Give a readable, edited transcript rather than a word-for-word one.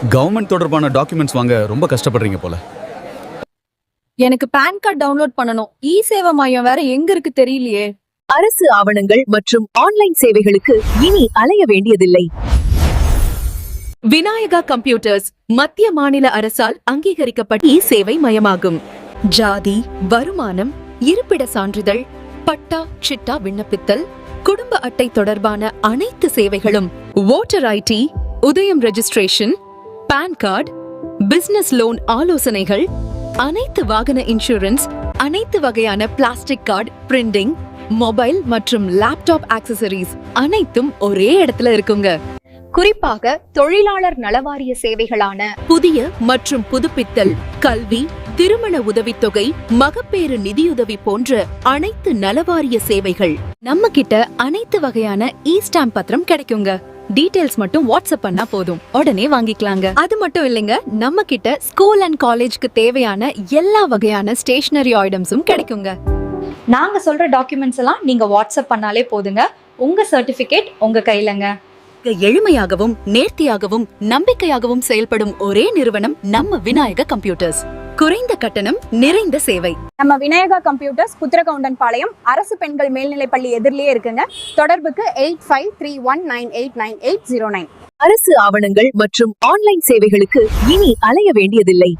Government தொடர்பான documents வாங்க ரொம்ப கஷ்டப்படுறீங்க போல. எனக்கு பான் கார்டு டவுன்லோட் பண்ணணும். இ சேவை மையம் வேற எங்க இருக்கு தெரியலையே. அரசு ஆவணங்கள் மற்றும் ஆன்லைன் சேவைகளுக்கு இனி அலைய வேண்டியதில்லை. விநாயகா கம்ப்யூட்டர்ஸ் மத்திய மாநில அரசால் அங்கீகரிக்கப்பட்ட இ சேவை மையமாகும். ஜாதி, வருமானம், இருப்பிட சான்றிதழ், பட்டா சிட்டா விண்ணப்பித்தல், குடும்ப அட்டை தொடர்பான அனைத்து சேவைகளும், வோட்டர் ஐடி, உதயம் registration, PAN card, business loan ஆலோசனைகள், அனைத்து வாகன இன்சூரன்ஸ், அனைத்து வகையான பிளாஸ்டிக் கார்டு பிரிண்டிங், மொபைல் மற்றும் லேப்டாப் ஆக்சசரிஸ் அனைத்தும் ஒரே இடத்துல இருக்குங்க. குறிப்பாக தொழிலாளர் நலவாரிய சேவைகளான புதிய மற்றும் புதுப்பித்தல், கல்வி, திருமண உதவித்தொகை, மகப்பேறு நிதியுதவி போன்ற அனைத்து நலவாரிய சேவைகள். நம்ம கிட்ட அனைத்து வகையான இ ஸ்டாம்ப் பத்திரம் கிடைக்குங்க. டீடைல்ஸ் மட்டும் வாட்ஸ்அப் பண்ணா போதும், உடனே வாங்கிக்கலாங்க. அது மட்டும் இல்லைங்க, நம்ம கிட்ட ஸ்கூல் அண்ட் காலேஜ்க்கு தேவையான எல்லா வகையான ஸ்டேஷனரி ஐட்டம்ஸும் கிடைக்குங்க. நாங்க சொல்ற டாக்குமெண்ட்ஸ் எல்லாம் நீங்க வாட்ஸ்அப் பண்ணாலே போதுங்க. உங்க சர்டிபிகேட் உங்க கையிலங்க. எளிமையாகவும் நேர்த்தியாகவும் நம்பிக்கையாகவும் செயல்படும் ஒரே நிறுவனம் நம்ம விநாயகா கம்ப்யூட்டர்ஸ். குறைந்த கட்டணம், நிறைந்த சேவை. நம்ம விநாயகா கம்ப்யூட்டர்ஸ் புத்திரகவுண்டன் பாளையம் அரசு பெண்கள் மேல்நிலைப்பள்ளி எதிரிலேயே இருக்குங்க. தொடர்புக்கு 8531989809. அரசு ஆவணங்கள் மற்றும் ஆன்லைன் சேவைகளுக்கு இனி அலைய வேண்டியதில்லை.